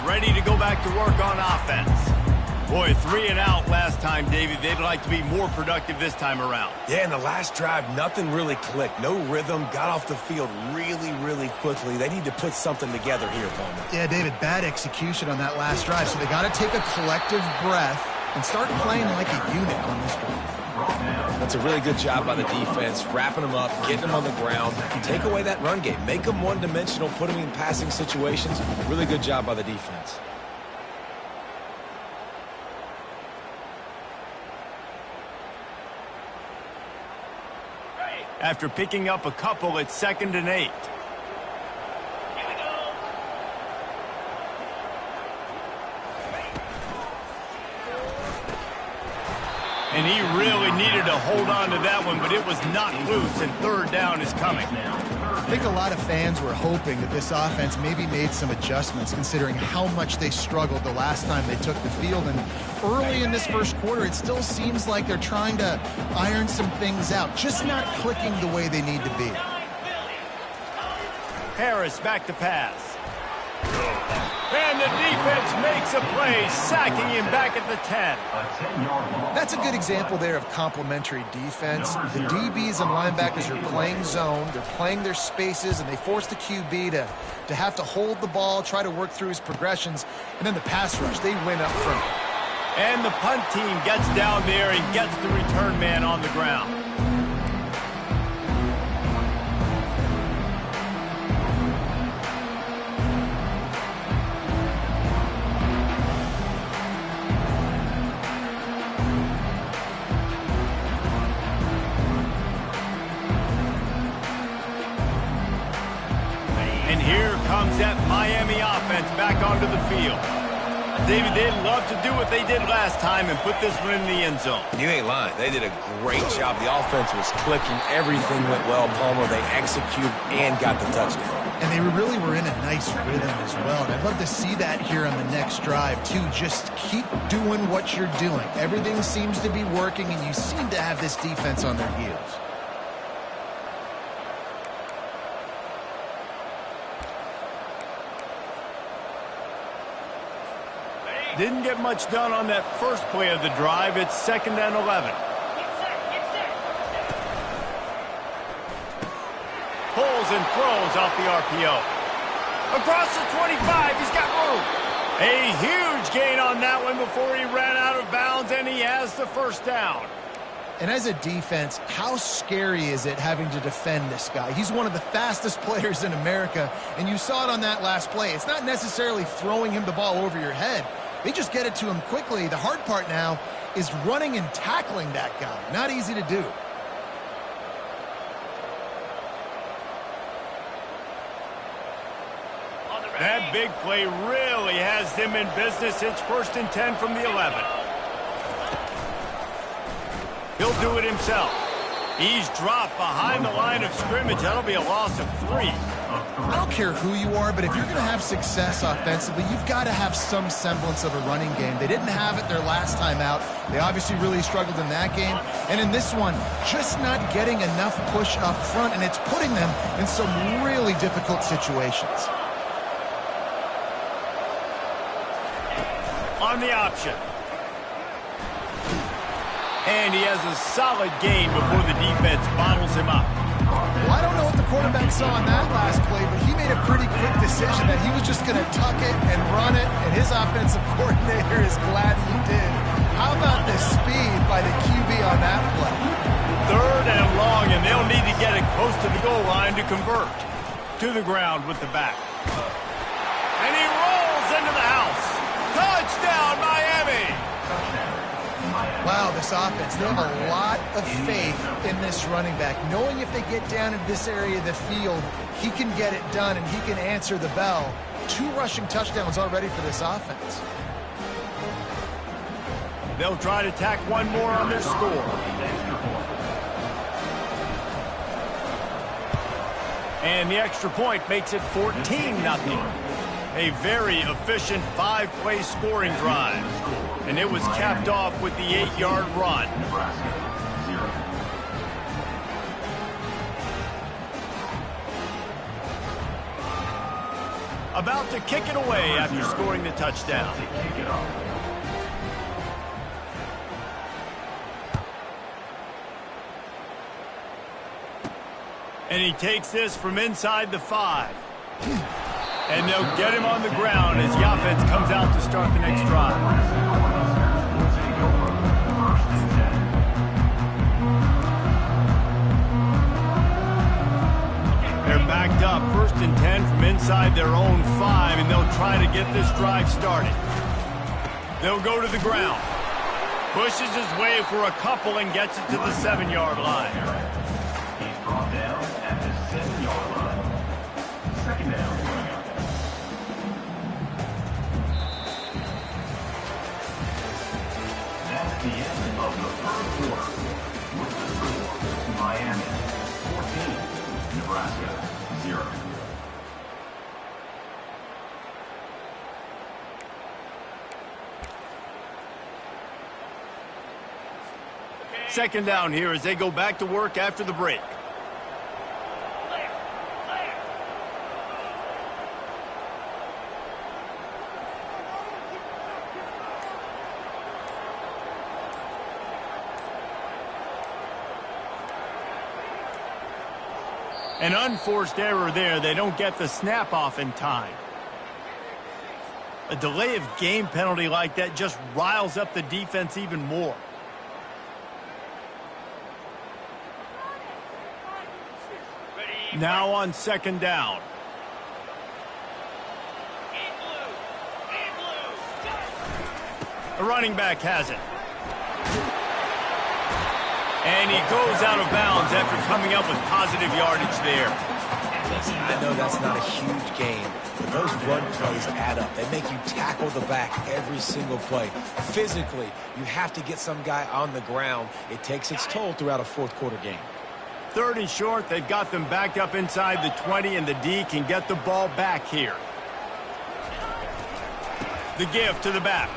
ready to go back to work on offense. Boy, 3 and out last time, David. They'd like to be more productive this time around. Yeah, in the last drive, nothing really clicked. No rhythm, got off the field really quickly. They need to put something together here, Palmer. Yeah, David, bad execution on that last drive, so they got to take a collective breath and start playing like a unit on this one. That's a really good job by the defense, wrapping them up, getting them on the ground. Take away that run game. Make them one-dimensional, put them in passing situations. Really good job by the defense. After picking up a couple, it's 2nd and 8. And he really needed to hold on to that one, but it was not loose, and 3rd down is coming. I think a lot of fans were hoping that this offense maybe made some adjustments considering how much they struggled the last time they took the field. And early in this first quarter, it still seems like they're trying to iron some things out, just not clicking the way they need to be. Harris back to pass. And the defense makes a play, sacking him back at the 10. That's a good example there of complementary defense. The DBs and linebackers are playing zone, they're playing their spaces, and they force the QB to have to hold the ball, try to work through his progressions, and then the pass rush, they win up front. And the punt team gets down there and gets the return man on the ground. That Miami offense back onto the field. David, they'd love to do what they did last time and put this one in the end zone. You ain't lying. They did a great job. The offense was clicking. Everything went well, Palmer. They executed and got the touchdown. And they really were in a nice rhythm as well. And I'd love to see that here on the next drive, too. Just keep doing what you're doing. Everything seems to be working, and you seem to have this defense on their heels. Didn't get much done on that first play of the drive. It's 2nd and 11. Pulls and throws off the RPO. Across the 25, he's got room. A huge gain on that one before he ran out of bounds, and he has the 1st down. And as a defense, how scary is it having to defend this guy? He's one of the fastest players in America, and you saw it on that last play. It's not necessarily throwing him the ball over your head. They just get it to him quickly. The hard part now is running and tackling that guy. Not easy to do. That big play really has them in business. It's 1st and 10 from the 11. He'll do it himself. He's dropped behind the line of scrimmage. That'll be a loss of 3. I don't care who you are, but if you're going to have success offensively, you've got to have some semblance of a running game. They didn't have it their last time out. They obviously really struggled in that game. And in this one, just not getting enough push up front, and it's putting them in some really difficult situations. On the option. And he has a solid gain before the defense bottles him up. Well, I don't know what the quarterback saw on that last play, but he made a pretty quick decision that he was just going to tuck it and run it, and his offensive coordinator is glad he did. How about the speed by the QB on that play? 3rd and long, and they'll need to get it close to the goal line to convert. To the ground with the back. And he rolls into the house. Touchdown, Miami! Wow, this offense, they have a lot of faith in this running back, knowing if they get down in this area of the field, he can get it done and he can answer the bell. 2 rushing touchdowns already for this offense. They'll try to tack one more on their score. And the extra point makes it 14-0. A very efficient 5-play scoring drive. And it was capped off with the 8-yard run. About to kick it away after scoring the touchdown. And he takes this from inside the 5. And they'll get him on the ground as the offense comes out to start the next drive. They're backed up, 1st and 10 from inside their own 5, and they'll try to get this drive started. They'll go to the ground. Pushes his way for a couple and gets it to the 7-yard line. He's brought down at the 7-yard line. 2nd down. That's the end of the 1st quarter. With the score, Miami 14, Nebraska 0. Second down here as they go back to work after the break. An unforced error there. They don't get the snap off in time. A delay of game penalty like that just riles up the defense even more. Now on 2nd down. The running back has it. And he goes out of bounds after coming up with positive yardage there. Listen, I know that's not a huge gain, but those run plays add up. They make you tackle the back every single play. Physically, you have to get some guy on the ground. It takes its toll throughout a 4th quarter game. 3rd and short, they've got them backed up inside the 20, and the D can get the ball back here. The give to the back.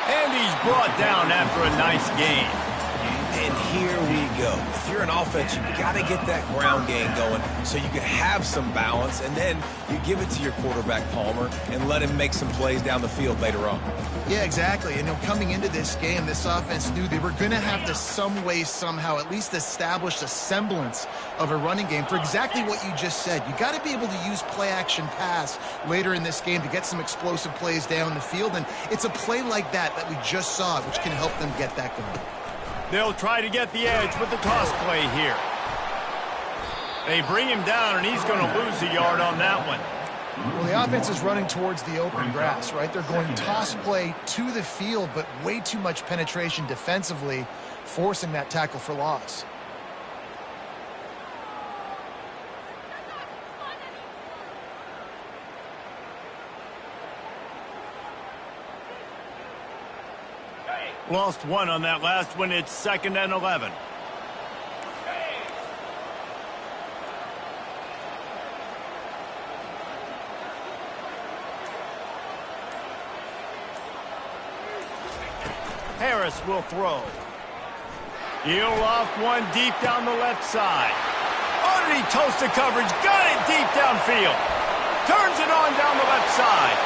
And he's brought down after a nice gain. And here we go. If you're an offense, you've got to get that ground game going so you can have some balance, and then you give it to your quarterback, Palmer, and let him make some plays down the field later on. Yeah, exactly. And coming into this game, this offense knew they were going to have to some way, somehow, at least establish a semblance of a running game for exactly what you just said. You got to be able to use play-action pass later in this game to get some explosive plays down the field, and it's a play like that that we just saw, which can help them get that going. They'll try to get the edge with the toss play here. They bring him down, and he's going to lose a yard on that one. Well, the offense is running towards the open grass, right? They're going toss play to the field, but way too much penetration defensively, forcing that tackle for loss. Lost one on that last one. It's 2nd and 11. Harris will throw. He'll loft one deep down the left side. Underneath toasted coverage. Got it deep downfield. Turns it on down the left side.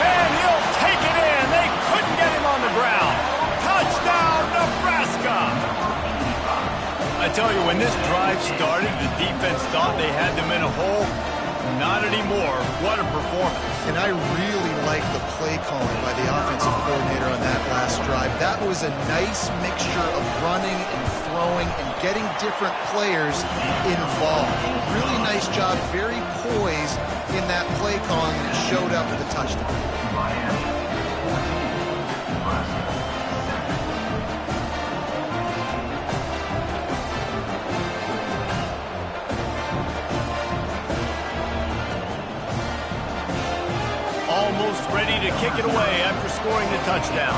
And he'll take it in. They couldn't get him on the ground. Touchdown, Nebraska! I tell you, when this drive started, the defense thought they had them in a hole. Not anymore. What a performance. And I really like the play calling by the offensive coordinator on that last drive. That was a nice mixture of running and throwing and getting different players involved. Really nice job, very poised in that play calling, and it showed up with a touchdown. Almost ready to kick it away after scoring the touchdown.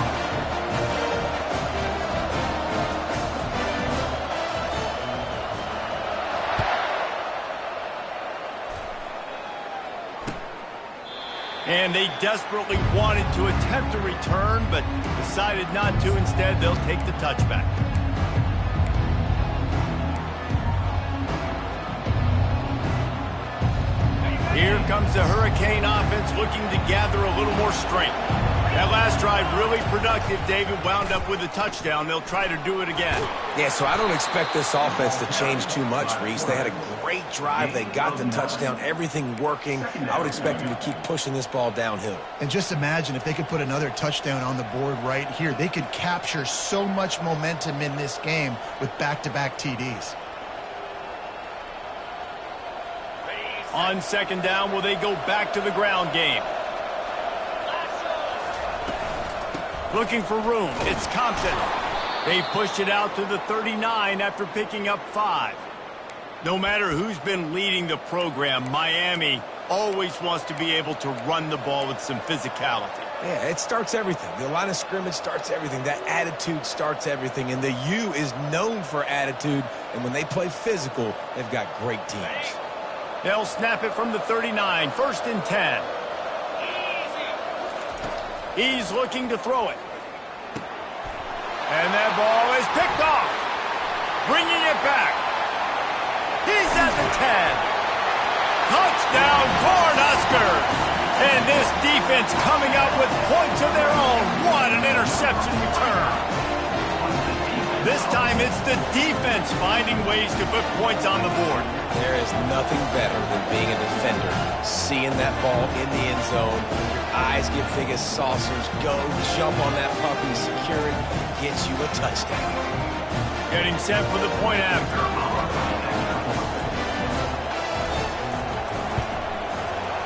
And they desperately wanted to attempt a return, but decided not to. Instead, they'll take the touchback. comes the Hurricane offense looking to gather a little more strength. That last drive really productive, David, wound up with a touchdown. They'll try to do it again. Yeah, so I don't expect this offense to change too much, Reese. They had a great drive. They got the touchdown, everything working. I would expect them to keep pushing this ball downhill. And just imagine if they could put another touchdown on the board right here. They could capture so much momentum in this game with back-to-back TDs. On second down, will they go back to the ground game? Looking for room. It's Compton. They pushed it out to the 39 after picking up 5. No matter who's been leading the program, Miami always wants to be able to run the ball with some physicality. Yeah, it starts everything. The line of scrimmage starts everything. That attitude starts everything. And the U is known for attitude. And when they play physical, they've got great teams. They'll snap it from the 39. 1st and 10. He's looking to throw it. And that ball is picked off. Bringing it back. He's at the 10. Touchdown, Cornhuskers. And this defense coming up with points of their own. What an interception return. This time it's the defense finding ways to put points on the board. There is nothing better than being a defender. Seeing that ball in the end zone, your eyes get big as saucers, go jump on that puppy, secure it, gets you a touchdown. Getting set for the point after.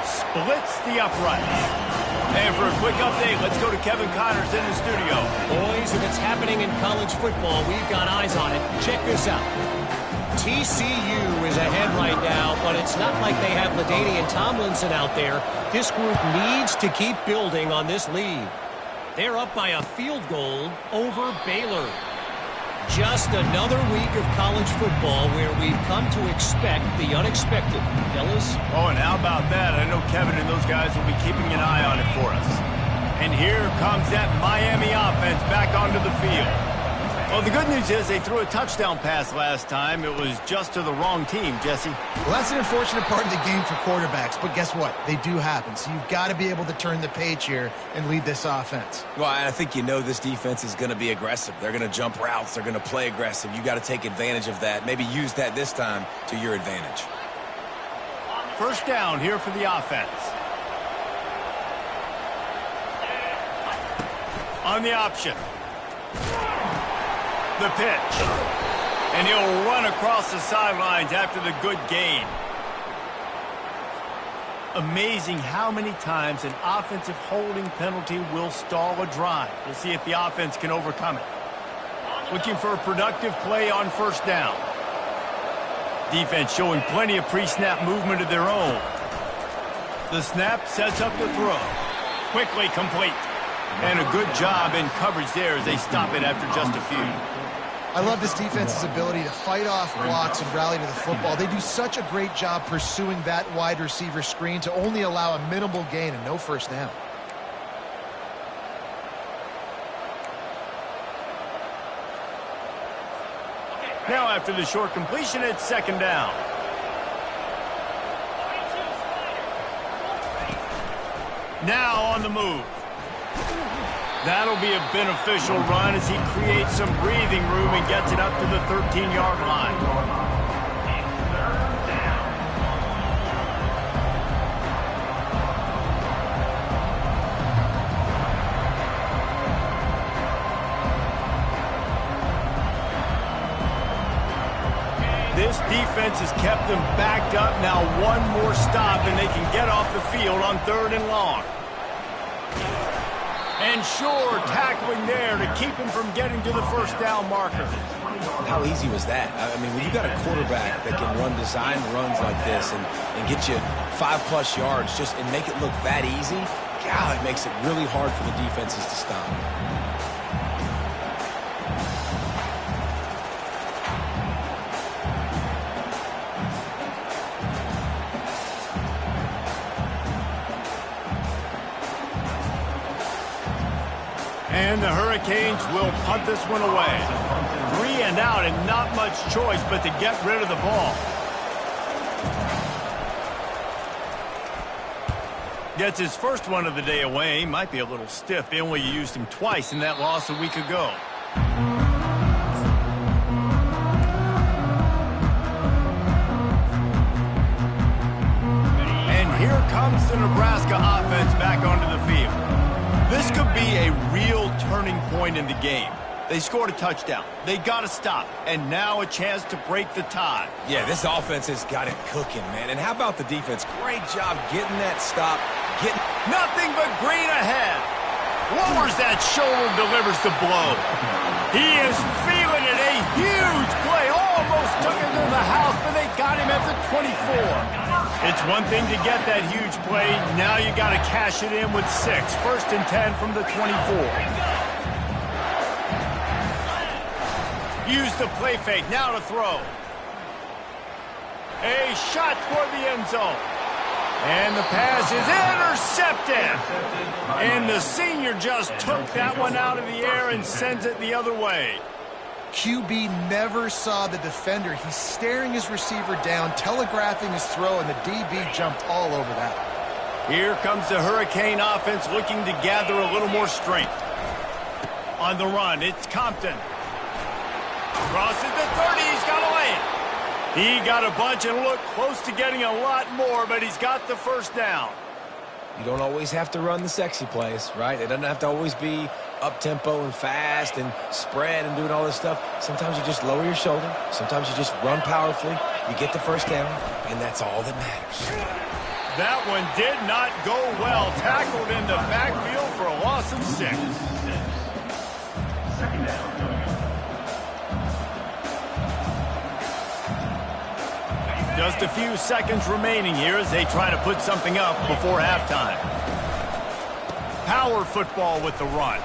Splits the uprights. And for a quick update, let's go to Kevin Connors in the studio. Boys, if it's happening in college football, we've got eyes on it. Check this out. TCU is ahead right now, but it's not like they have LaDainian Tomlinson out there. This group needs to keep building on this lead. They're up by a field goal over Baylor. Just another week of college football where we've come to expect the unexpected, fellas. Oh, and how about that? I know Kevin and those guys will be keeping an eye on it for us. And here comes that Miami offense back onto the field. Well, the good news is they threw a touchdown pass last time. It was just to the wrong team, Jesse. Well, that's an unfortunate part of the game for quarterbacks, but guess what? They do happen. So you've got to be able to turn the page here and lead this offense. Well, I think you know this defense is going to be aggressive. They're going to jump routes. They're going to play aggressive. You got to take advantage of that. Maybe use that this time to your advantage. 1st down here for the offense. On the option. The pitch. And he'll run across the sidelines after the good gain. Amazing how many times an offensive holding penalty will stall a drive. We'll see if the offense can overcome it. Looking for a productive play on 1st down. Defense showing plenty of pre-snap movement of their own. The snap sets up the throw. Quickly complete. And a good job in coverage there as they stop it after just a few. I love this defense's ability to fight off blocks and rally to the football. They do such a great job pursuing that wide receiver screen to only allow a minimal gain and no 1st down. Now after the short completion, it's 2nd down. Now on the move. That'll be a beneficial run as he creates some breathing room and gets it up to the 13-yard line. This defense has kept them backed up. Now one more stop and they can get off the field on 3rd and long. And sure, tackling there to keep him from getting to the 1st down marker. How easy was that? I mean, when you got a quarterback that can run design runs like this and get you 5+ yards just and make it look that easy, God, it makes it really hard for the defenses to stop. And the Hurricanes will punt this one away. 3 and out and not much choice but to get rid of the ball. Gets his first one of the day away. Might be a little stiff. They only used him twice in that loss a week ago. And here comes the Nebraska offense back onto the field. This could be a real turning point in the game. They scored a touchdown. They got to stop. And now a chance to break the tie. Yeah, this offense has got it cooking, man. And how about the defense? Great job getting that stop. Nothing but green ahead. Lowers that shoulder, delivers the blow. He is feeling it. A huge play. Almost took him to the house, but they got him at the 24. It's one thing to get that huge play. Now you got to cash it in with 6. 1st and 10 from the 24. Use the play fake. Now to throw. A shot toward the end zone. And the pass is intercepted. And the senior just took that one out of the air and sends it the other way. QB never saw the defender. He's staring his receiver down, telegraphing his throw, and the DB jumped all over that. Here comes the Hurricane offense looking to gather a little more strength. On the run, it's Compton. Crosses the 30, he's got to lay it. He got a bunch and looked close to getting a lot more, but he's got the first down. You don't always have to run the sexy plays, right? It doesn't have to always be up-tempo and fast and spread and doing all this stuff. Sometimes you just lower your shoulder. Sometimes you just run powerfully. You get the first down, and that's all that matters. That one did not go well. Tackled in the backfield for a loss of 6. Second down. Just a few seconds remaining here as they try to put something up before halftime. Power football with the run.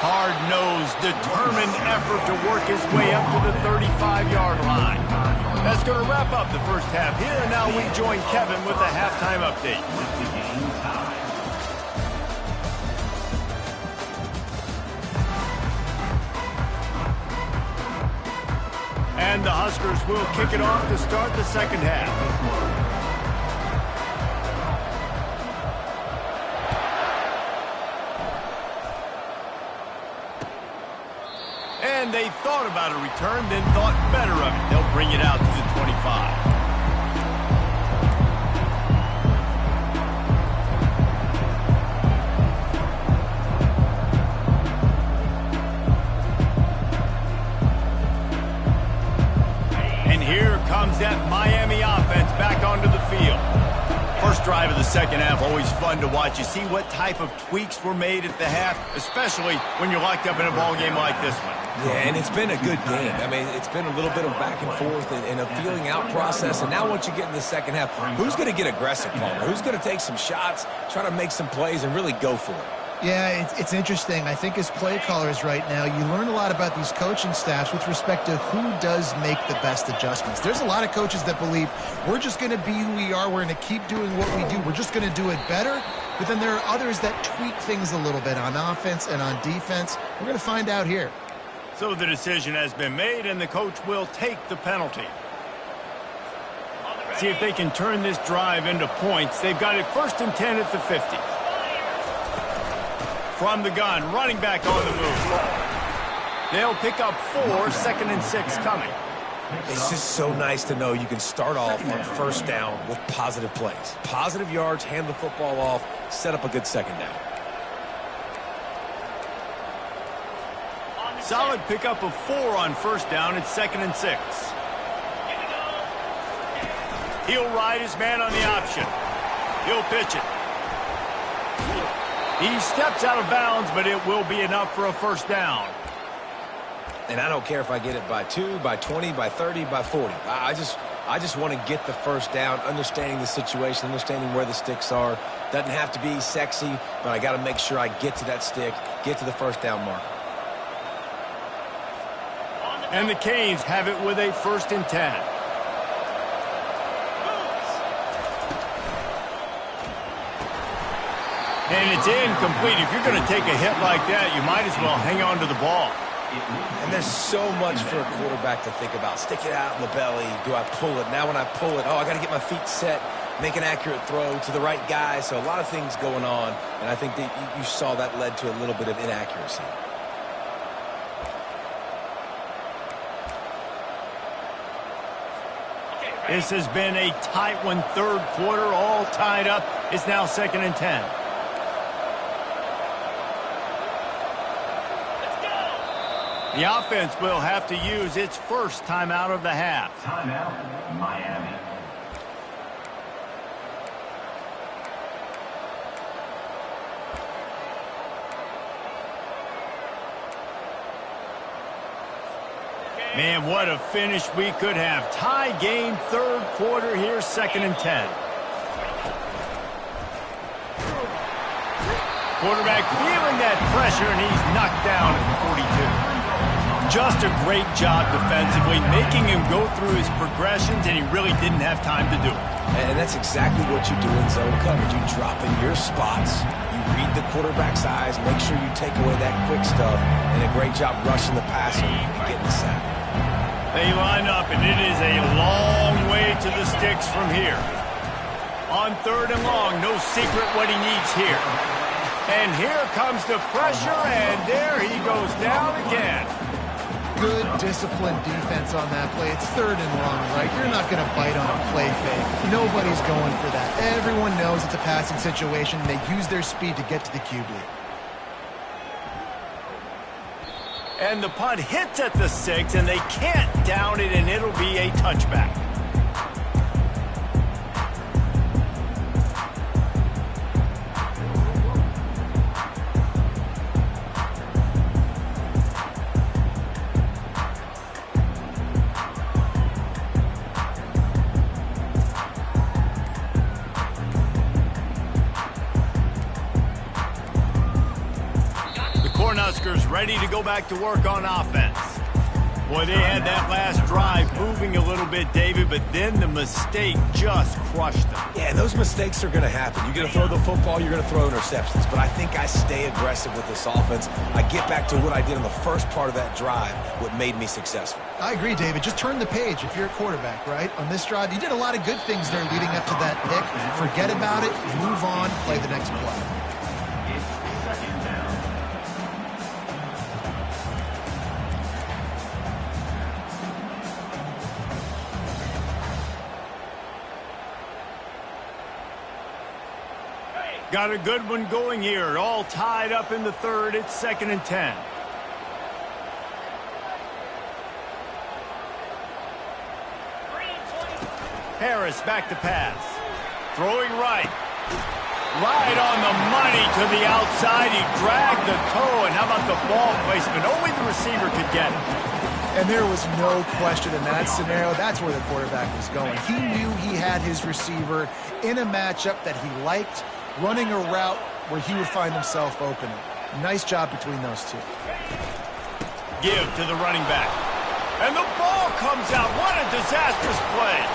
Hard-nosed, determined effort to work his way up to the 35-yard line. That's going to wrap up the first half here, and now we join Kevin with the halftime update. And the Huskers will kick it off to start the second half. And they thought about a return, then thought better of it. They'll bring it out to the 25. Comes that Miami offense back onto the field. First drive of the second half, always fun to watch. You see what type of tweaks were made at the half, especially when you're locked up in a ball game like this one. Yeah, and it's been a good game. I mean, it's been a little bit of back and forth and a feeling out process. And now once you get in the second half, who's going to get aggressive, Palmer? Who's going to take some shots, try to make some plays, and really go for it? Yeah, it's interesting. I think as play callers right now, you learn a lot about these coaching staffs with respect to who does make the best adjustments. There's a lot of coaches that believe we're just going to be who we are. We're going to keep doing what we do. We're just going to do it better. But then there are others that tweak things a little bit on offense and on defense. We're going to find out here. So the decision has been made, and the coach will take the penalty. See if they can turn this drive into points. They've got it 1st and 10 at the 50. From the gun, running back on the move. They'll pick up 4, 2nd and 6 coming. It's just so nice to know you can start off on first down with positive plays. Positive yards, hand the football off, set up a good second down. Solid pickup of 4 on first down. It's 2nd and 6. He'll ride his man on the option. He'll pitch it. He steps out of bounds, but it will be enough for a first down. And I don't care if I get it by 2, by 20, by 30, by 40. I just want to get the first down, understanding the situation, understanding where the sticks are. Doesn't have to be sexy, but I got to make sure I get to that stick, get to the first down mark. And the Canes have it with a 1st and 10. And it's incomplete. If you're going to take a hit like that, you might as well hang on to the ball. And there's so much for a quarterback to think about. Stick it out in the belly. Do I pull it? Now when I pull it, I got to get my feet set. make an accurate throw to the right guy. So a lot of things going on, and I think that you saw that led to a little bit of inaccuracy. This has been a tight one, third quarter, all tied up. It's now 2nd and 10. The offense will have to use its first timeout of the half. Timeout, Miami. Man, what a finish we could have. Tie game, third quarter here, 2nd and 10. Quarterback feeling that pressure, and he's knocked down at the 42. Just a great job defensively, making him go through his progressions, and he really didn't have time to do it. And that's exactly what you do in zone coverage. You drop in your spots, you read the quarterback's eyes, make sure you take away that quick stuff, and a great job rushing the passer and getting the sack. They line up, and it is a long way to the sticks from here. On 3rd and long, no secret what he needs here. And here comes the pressure, and there he goes down again. Good, disciplined defense on that play. It's 3rd and long, right? You're not going to bite on a play fake. Nobody's going for that. Everyone knows it's a passing situation, and they use their speed to get to the QB. And the punt hits at the 6, and they can't down it, and it'll be a touchback. Cornhuskers ready to go back to work on offense. Boy, they had that last drive moving a little bit, David, but then the mistake just crushed them. Yeah, those mistakes are going to happen. You're going to throw the football, you're going to throw interceptions. But I think I stay aggressive with this offense. I get back to what I did in the first part of that drive, what made me successful. I agree, David. Just turn the page if you're a quarterback, right? On this drive, you did a lot of good things there leading up to that pick. Forget about it, move on, play the next play. Got a good one going here. All tied up in the 3rd. It's 2nd and 10. Harris back to pass. Throwing right. Right on the money to the outside. He dragged the toe. And how about the ball placement? Only the receiver could get it. And there was no question in that scenario. That's where the quarterback was going. He knew he had his receiver in a matchup that he liked, running a route where he would find himself open. Nice job between those two. Give to the running back. And the ball comes out. What a disastrous play.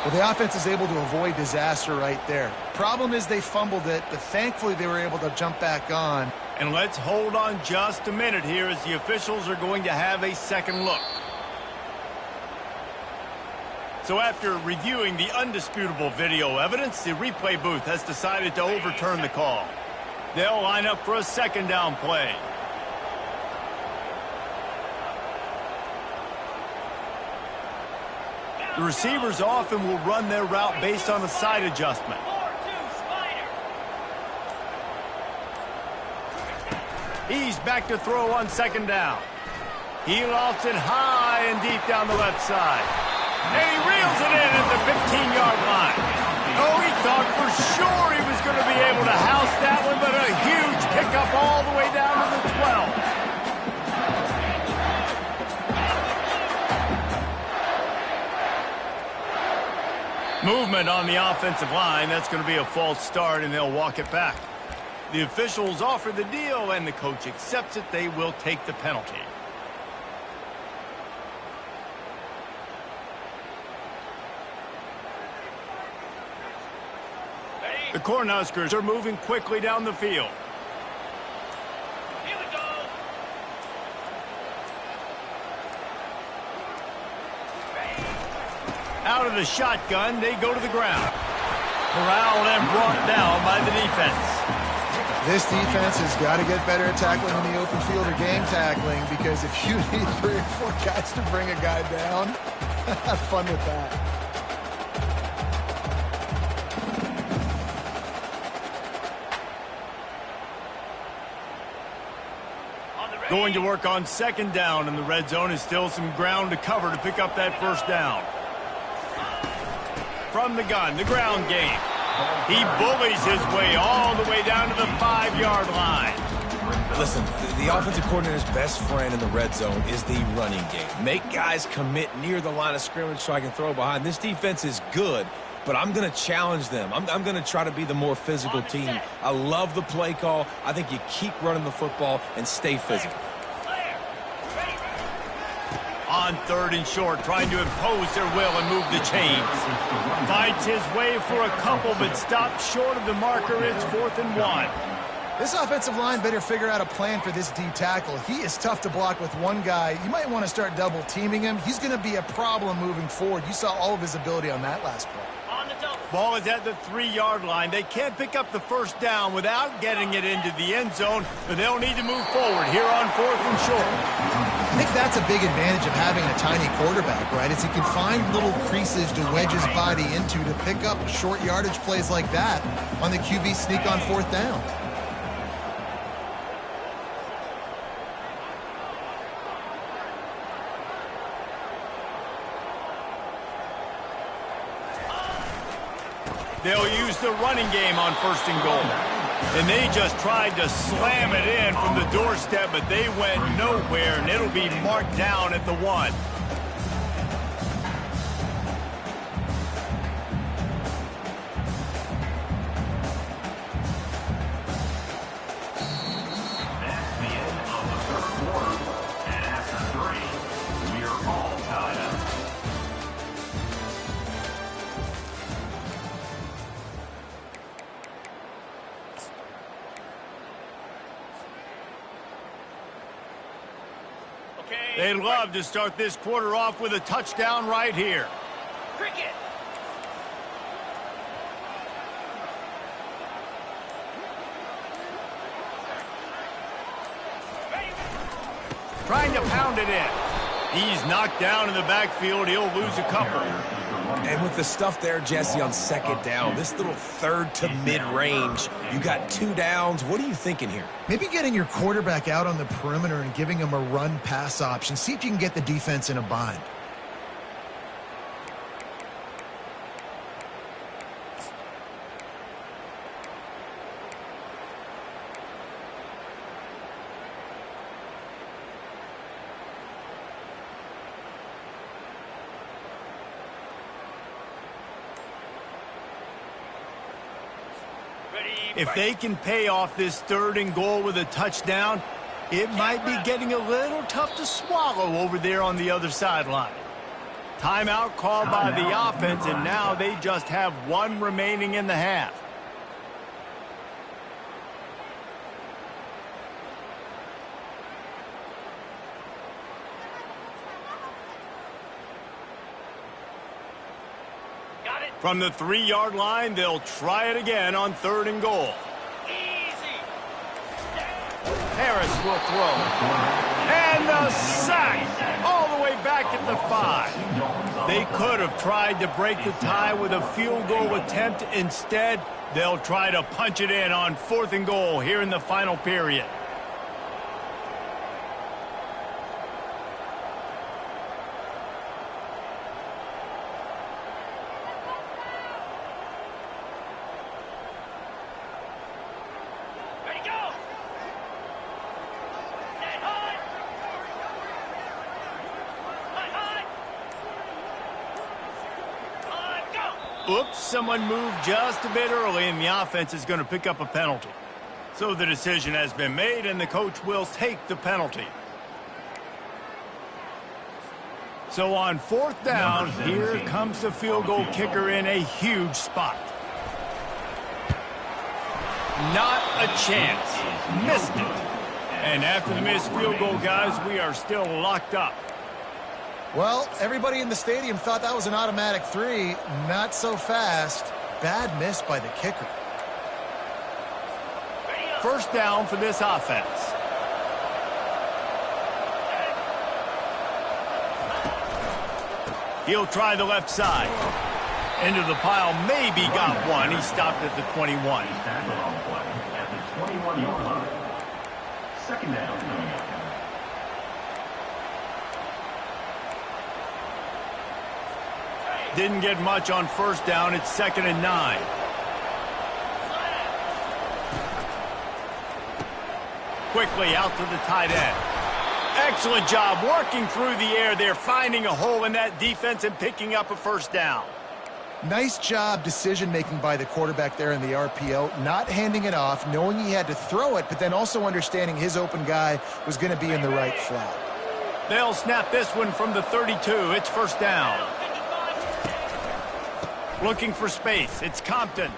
Well, the offense is able to avoid disaster right there. Problem is they fumbled it, but thankfully they were able to jump back on. And let's hold on just a minute here as the officials are going to have a second look. So after reviewing the undisputable video evidence, the replay booth has decided to overturn the call. They'll line up for a 2nd down play. The receivers often will run their route based on a side adjustment. He's back to throw on 2nd down. He lofts it high and deep down the left side. And he reels it in at the 15-yard line. Oh, he thought for sure he was going to be able to house that one, but a huge pickup all the way down to the 12. Movement on the offensive line. That's going to be a false start, and they'll walk it back. The officials offer the deal, and the coach accepts it. They will take the penalty. The Cornhuskers are moving quickly down the field. Here we go. Out of the shotgun, they go to the ground. Corralled and brought down by the defense. This defense has got to get better at tackling in the open field or game tackling, because if you need 3 or 4 guys to bring a guy down, have fun with that. Going to work on 2nd down in the red zone. Is still some ground to cover to pick up that 1st down. From the gun, the ground game. He bullies his way all the way down to the 5-yard line. Listen, the offensive coordinator's best friend in the red zone is the running game. Make guys commit near the line of scrimmage so I can throw behind. This defense is good, but I'm going to challenge them. I'm going to try to be the more physical team. I love the play call. I think you keep running the football and stay physical. On 3rd and short, trying to impose their will and move the chains. Fights his way for a couple, but stops short of the marker. It's 4th and 1. This offensive line better figure out a plan for this D tackle. He is tough to block with one guy. You might want to start double teaming him. He's going to be a problem moving forward. You saw all of his ability on that last play. Ball is at the 3-yard line. They can't pick up the 1st down without getting it into the end zone, but they'll need to move forward here on 4th and short. I think that's a big advantage of having a tiny quarterback, right? Is he can find little creases to wedge his body into to pick up short yardage plays like that on the QB sneak on 4th down. They'll use the running game on 1st and goal. And they just tried to slam it in from the doorstep, but they went nowhere, and it'll be marked down at the 1. That's the end of the 3rd quarter. And after 3, we are all tied up. They'd love to start this quarter off with a touchdown right here. Cricket. Trying to pound it in. He's knocked down in the backfield. He'll lose a couple. And with the stuff there, Jesse, on 2nd down, this little 3rd to mid-range, you got 2 downs. What are you thinking here? Maybe getting your quarterback out on the perimeter and giving him a run-pass option. See if you can get the defense in a bind. If they can pay off this 3rd and goal with a touchdown, it might be getting a little tough to swallow over there on the other sideline. Timeout called by the offense, and now they just have 1 remaining in the half. From the 3-yard line, they'll try it again on 3rd and goal. Harris will throw. And the sack all the way back at the 5. They could have tried to break the tie with a field goal attempt. Instead, they'll try to punch it in on 4th and goal here in the final period. Oops, someone moved just a bit early, and the offense is going to pick up a penalty. So the decision has been made, and the coach will take the penalty. So on 4th down, here comes the field goal kicker in a huge spot. Not a chance. Missed it. And after the missed field goal, guys, we are still locked up. Well, everybody in the stadium thought that was an automatic 3. Not so fast. Bad miss by the kicker. First down for this offense. He'll try the left side. Into the pile, maybe got one. He stopped at the 21. Tackled on play at the 21-yard line. Second down coming up. Didn't get much on first down. It's 2nd and 9. Quickly out to the tight end. Excellent job working through the air there, finding a hole in that defense and picking up a first down. Nice job decision-making by the quarterback there in the RPO, not handing it off, knowing he had to throw it, but then also understanding his open guy was going to be in the right flat. They'll snap this one from the 32. It's first down. Looking for space. It's Compton.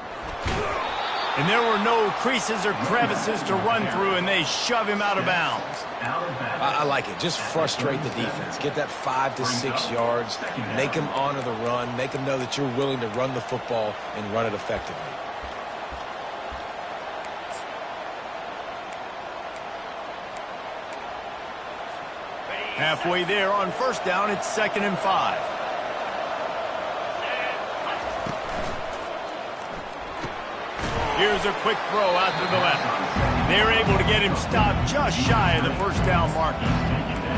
And there were no creases or crevices to run through, and they shove him out of bounds. I like it. Just frustrate the defense. Get that 5 to 6 yards. Make them honor the run. Make them know that you're willing to run the football and run it effectively. Halfway there on first down, it's 2nd and 5. Here's a quick throw out to the left. They're able to get him stopped just shy of the first down marker.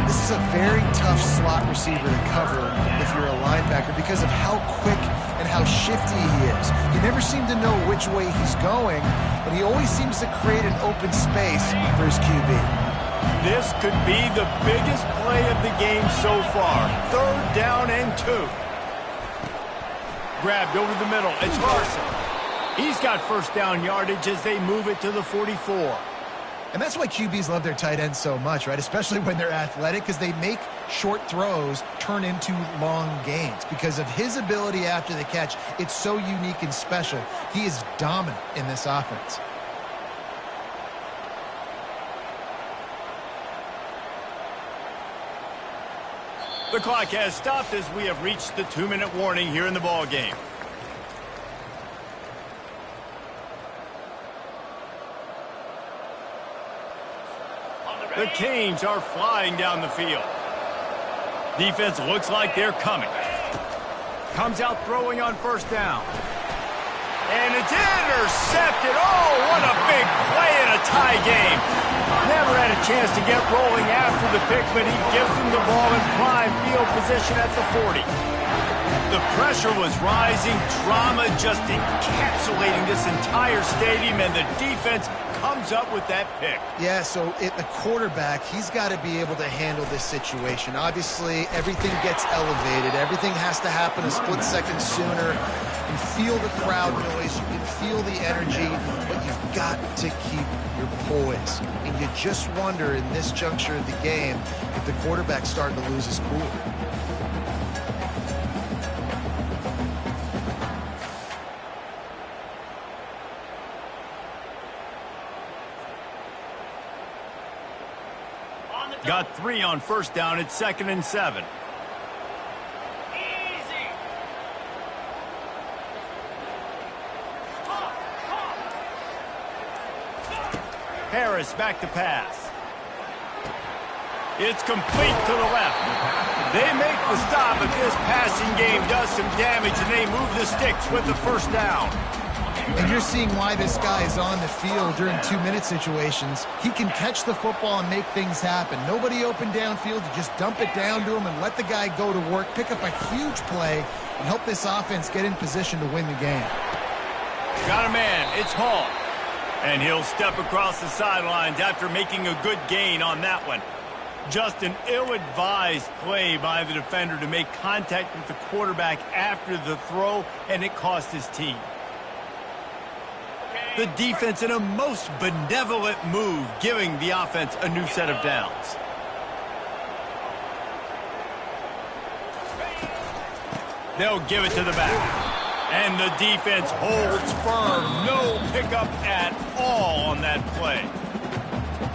This is a very tough slot receiver to cover if you're a linebacker because of how quick and how shifty he is. You never seem to know which way he's going, and he always seems to create an open space for his QB. This could be the biggest play of the game so far. 3rd down and 2. Grabbed over the middle. It's Larson. He's got first down yardage as they move it to the 44. And that's why QBs love their tight ends so much, right? Especially when they're athletic, because they make short throws turn into long gains. Because of his ability after the catch, it's so unique and special. He is dominant in this offense. The clock has stopped as we have reached the 2-minute warning here in the ball game. The Canes are flying down the field. Defense looks like they're coming. Comes out throwing on first down. And it's intercepted. Oh, what a big play in a tie game. Never had a chance to get rolling after the pick, but he gives them the ball in prime field position at the 40. The pressure was rising, drama just encapsulating this entire stadium, and the defense comes up with that pick. Yeah, so the quarterback, he's got to be able to handle this situation. Obviously, everything gets elevated. Everything has to happen a split second sooner. You feel the crowd noise. You can feel the energy, but you've got to keep your poise. And you just wonder in this juncture of the game if the quarterback's starting to lose his cool. Got 3 on first down. It's 2nd and 7. Easy. Harris back to pass. It's complete to the left. They make the stop, but this passing game does some damage, and they move the sticks with the first down. And you're seeing why this guy is on the field during 2-minute situations. He can catch the football and make things happen. Nobody open downfield. You just dump it down to him and let the guy go to work, pick up a huge play, and help this offense get in position to win the game. Got a man. It's Hall. And he'll step across the sidelines after making a good gain on that one. Just an ill-advised play by the defender to make contact with the quarterback after the throw, and it cost his team. The defense in a most benevolent move, giving the offense a new set of downs. They'll give it to the back. And the defense holds firm. No pickup at all on that play.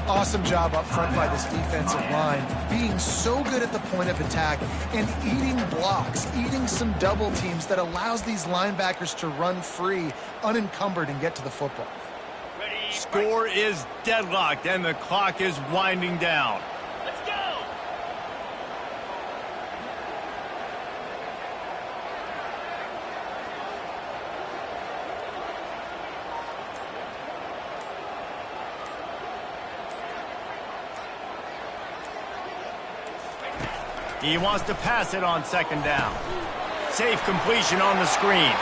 Awesome job up front by this defensive line, being so good at the point of attack and eating blocks, eating some double teams that allows these linebackers to run free, unencumbered, and get to the football. Score is deadlocked, and the clock is winding down. Let's go! He wants to pass it on second down. Safe completion on the screen.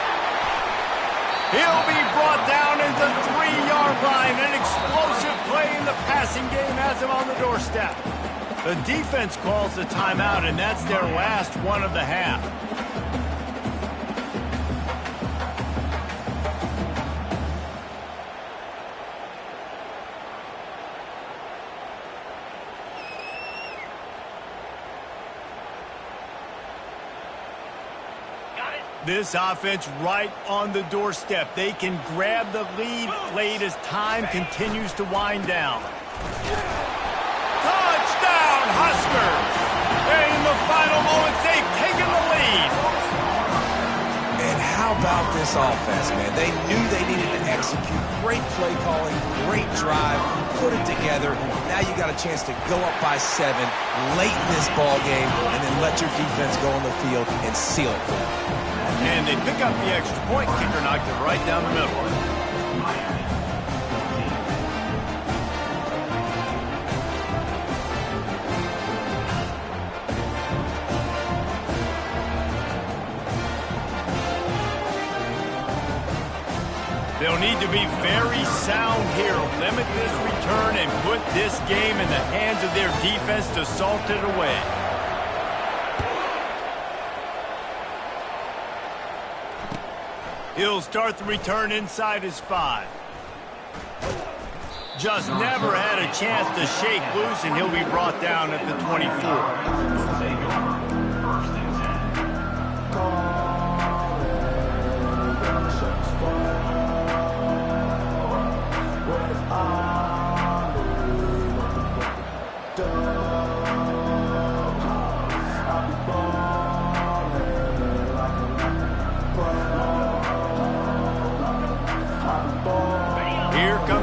He'll be brought down at the 3-yard line. An explosive play in the passing game has him on the doorstep. The defense calls the timeout, and that's their last one of the half. This offense right on the doorstep. They can grab the lead late as time continues to wind down. Touchdown, Huskers! In the final moments, they've taken the lead. And how about this offense, man? They knew they needed to execute. Great play calling, great drive, put it together. Now you got a chance to go up by 7 late in this ball game and then let your defense go on the field and seal it for them. And they pick up the extra point. Kicker knocked it right down the middle. They'll need to be very sound here. Limit this return and put this game in the hands of their defense to salt it away. He'll start the return inside his 5. Just never had a chance to shake loose, and he'll be brought down at the 24.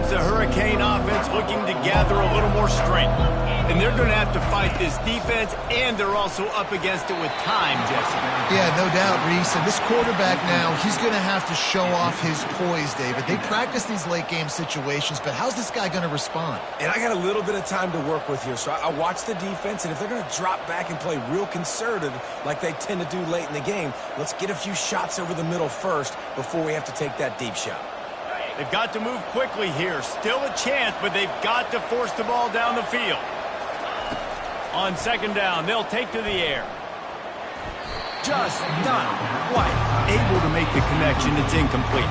The Hurricane offense looking to gather a little more strength. And they're going to have to fight this defense, and they're also up against it with time, Jesse. Yeah, no doubt, Reese. And this quarterback now, he's going to have to show off his poise, David. They practice these late-game situations, but how's this guy going to respond? And I got a little bit of time to work with here, so I watch the defense, and if they're going to drop back and play real conservative like they tend to do late in the game, let's get a few shots over the middle first before we have to take that deep shot. They've got to move quickly here. Still a chance, but they've got to force the ball down the field. On second down, they'll take to the air. Just not quite able to make the connection. It's incomplete.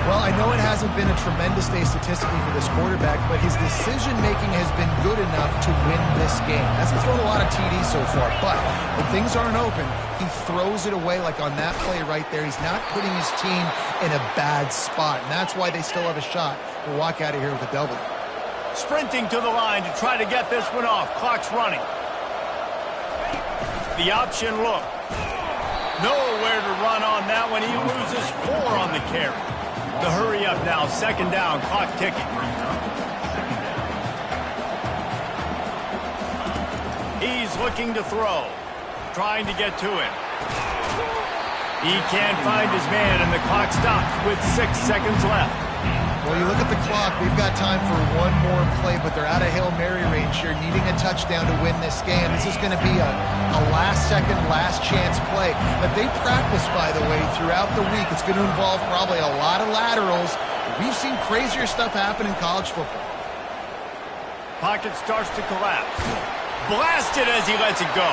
Well, I know it hasn't been a tremendous day statistically for this quarterback, but his decision-making has been good enough to win this game. Hasn't thrown a lot of TDs so far, but when things aren't open, he throws it away like on that play right there. He's not putting his team in a bad spot, and that's why they still have a shot to walk out of here with a W. Sprinting to the line to try to get this one off. Clock's running. The option look. Nowhere to run on that one. He loses 4 on the carry. The hurry up now. Second down. Clock ticking. He's looking to throw. Trying to get to him. He can't find his man, and the clock stops with 6 seconds left. Well, you look at the clock, we've got time for one more play, but they're out of Hail Mary range here, needing a touchdown to win this game. This is going to be a last-second, last-chance play that they practice, by the way, throughout the week. It's going to involve probably a lot of laterals. We've seen crazier stuff happen in college football. Pocket starts to collapse. Blasted as he lets it go.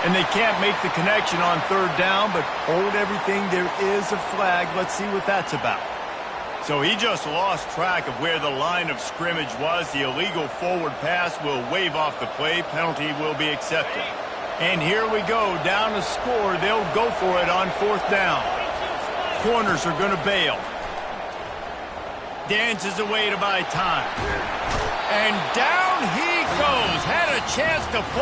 And they can't make the connection on third down, but hold everything. There is a flag. Let's see what that's about. So he just lost track of where the line of scrimmage was. The illegal forward pass will wave off the play. Penalty will be accepted. And here we go. Down to score. They'll go for it on fourth down. Corners are going to bail. Dances away to buy time. And down he goes. Had a chance to pull.